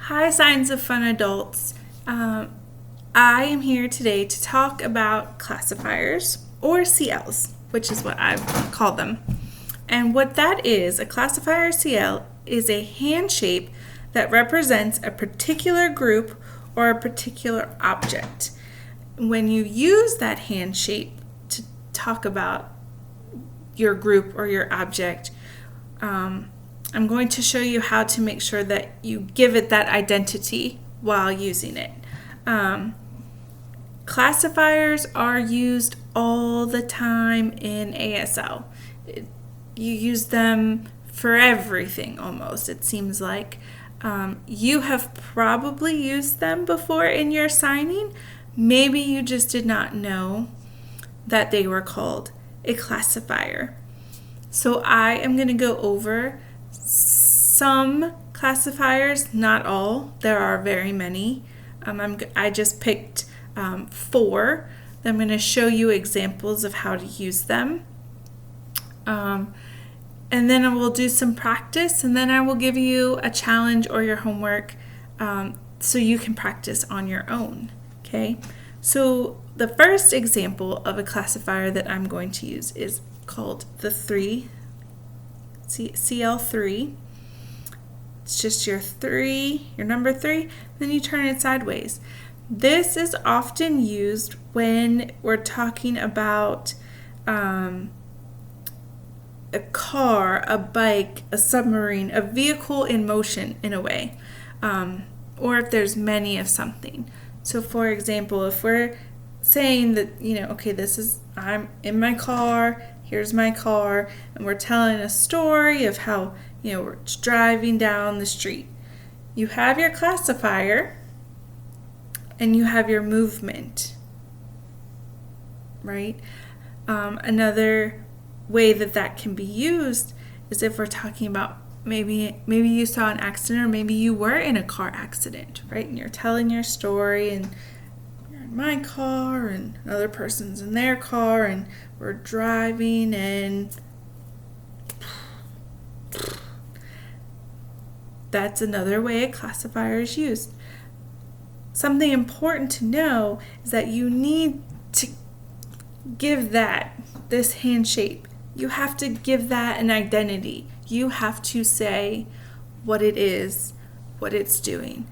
Hi, Signs of Fun Adults. I am here today to talk about classifiers, or CLs, which is what I've called them. And what that is, a classifier CL is a hand shape that represents a particular group or a particular object. When you use that hand shape to talk about your group or your object, I'm going to show you how to make sure that you give it that identity while using it. Classifiers are used all the time in ASL. You use them for everything almost, it seems like. You have probably used them before in your signing. Maybe you just did not know that they were called a classifier. So I am going to go over some classifiers, not all. There are very many. I just picked 4. I'm going to show you examples of how to use them. And then I will do some practice, and then I will give you a challenge or your homework so you can practice on your own. Okay? So the first example of a classifier that I'm going to use is called the 3, CL3. It's just your number 3, then you turn it sideways. This is often used when we're talking about a car, a bike, a submarine, a vehicle in motion in a way, or if there's many of something. So for example, if we're saying that, okay, I'm in my car, here's my car, and we're telling a story of how, we're driving down the street. You have your classifier and you have your movement, right? Another way that can be used is if we're talking about maybe you saw an accident, or maybe you were in a car accident, right? And you're telling your story, and you're in my car and another person's in their car, and we're driving, and that's another way a classifier is used. Something important to know is that you need to give this hand shape, you have to give that an identity. You have to say what it is, what it's doing.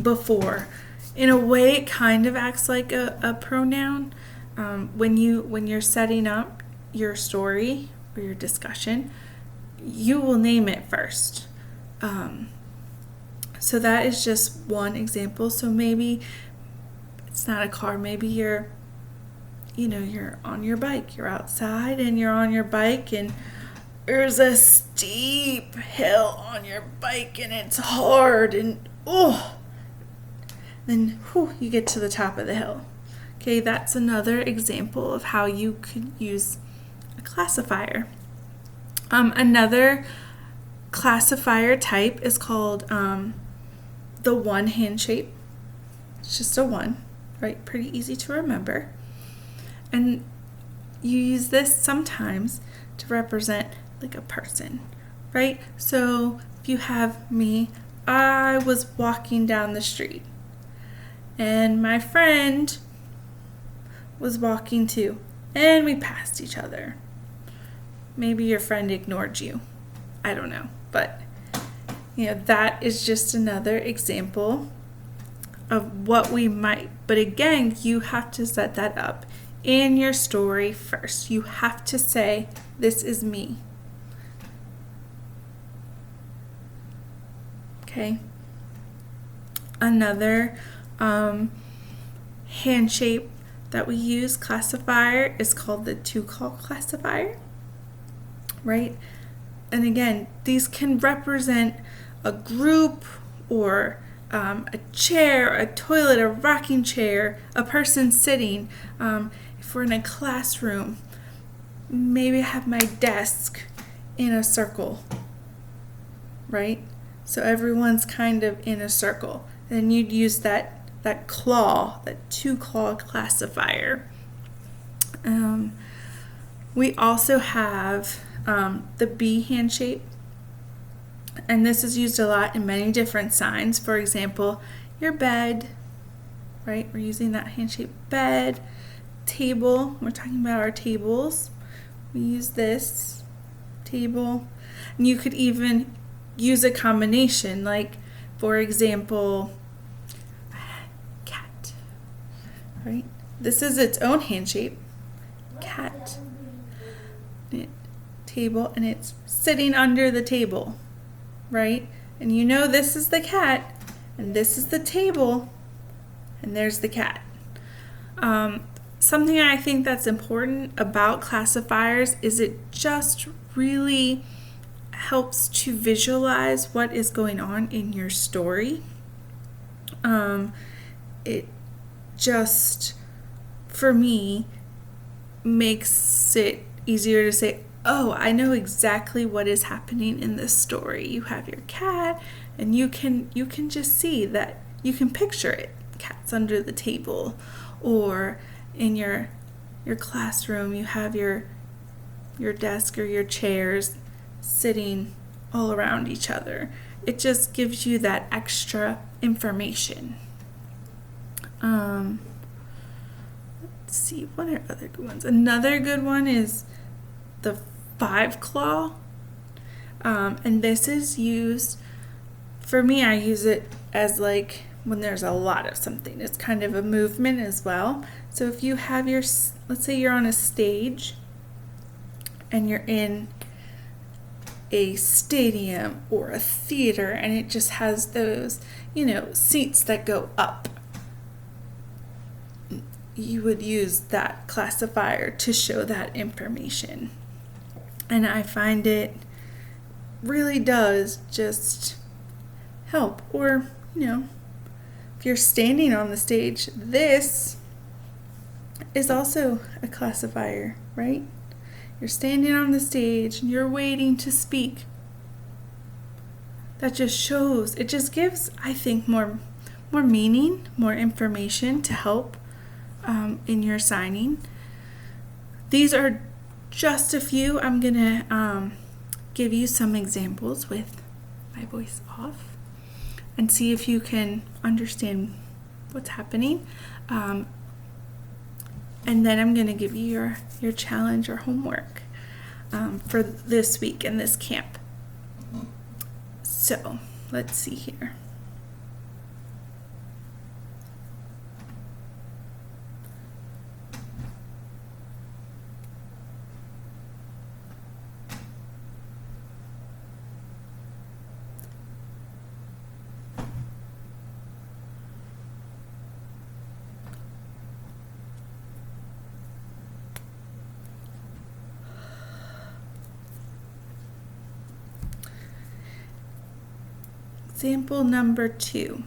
Before, in a way, it kind of acts like a pronoun. When you're setting up your story or your discussion, you will name it first. So that is just one example. So maybe it's not a car, maybe you're on your bike, you're outside and you're on your bike, and there's a steep hill on your bike and it's hard, and then you get to the top of the hill. Okay, that's another example of how you could use a classifier. Another classifier type is called the 1 hand shape. It's just a 1, right? Pretty easy to remember. And you use this sometimes to represent like a person, right? So if you have me, I was walking down the street and my friend was walking too, and we passed each other. Maybe your friend ignored you. I don't know. But, that is just another example of what we might. But again, you have to set that up in your story first. You have to say, this is me. Okay. Another hand shape that we use, classifier, is called the 2-call classifier, right? And again, these can represent a group, or a chair, a toilet, a rocking chair, a person sitting. If we're in a classroom, maybe I have my desk in a circle, right? So everyone's kind of in a circle. And you'd use that claw, that 2-claw classifier. We also have the B hand shape. And this is used a lot in many different signs. For example, your bed, right? We're using that Handshape bed. Table, we're talking about our tables. We use this table. And you could even use a combination, like, for example, cat, right? This is its own Handshape, cat, table, and it's sitting under the table, right? And you know this is the cat, and this is the table, and there's the cat. Something I think that's important about classifiers is it just really helps to visualize what is going on in your story. It just, for me, makes it easier to say, oh, I know exactly what is happening in this story. You have your cat, and you can just see that, you can picture it. Cat's under the table, or in your classroom you have your desk or your chairs sitting all around each other. It just gives you that extra information. Let's see, what are other good ones? Another good one is the 5-claw, and this is used, for me, I use it as like when there's a lot of something. It's kind of a movement as well. So if you have your, let's say you're on a stage and you're in a stadium or a theater, and it just has those, seats that go up. You would use that classifier to show that information. And I find it really does just help. Or, if you're standing on the stage, this is also a classifier, right? You're standing on the stage and you're waiting to speak. That just shows, it just gives, I think, more meaning, more information to help in your signing. These are just a few. I'm gonna give you some examples with my voice off and see if you can understand what's happening. And then I'm gonna give you your challenge or homework for this week in this camp. So let's see here. Example number 2.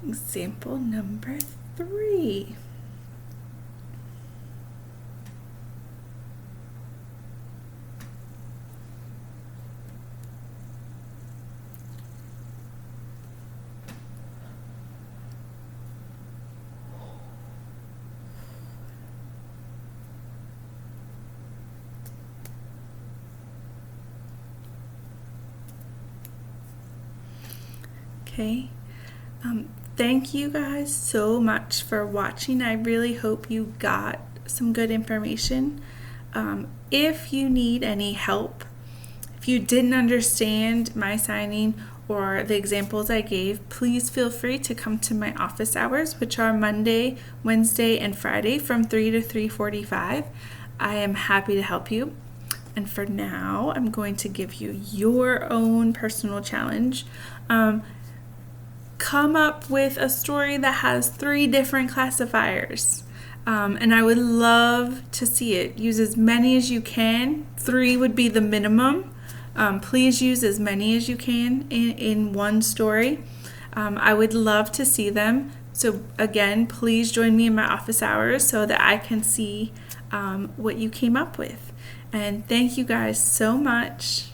Example number 3. Okay. Thank you guys so much for watching. I really hope you got some good information. If you need any help, if you didn't understand my signing or the examples I gave, please feel free to come to my office hours, which are Monday, Wednesday, and Friday from 3 to 3:45. I am happy to help you. And for now, I'm going to give you your own personal challenge. Come up with a story that has 3 different classifiers. And I would love to see it. Use as many as you can. 3 would be the minimum. Please use as many as you can in one story. I would love to see them. So again, please join me in my office hours so that I can see what you came up with. And thank you guys so much.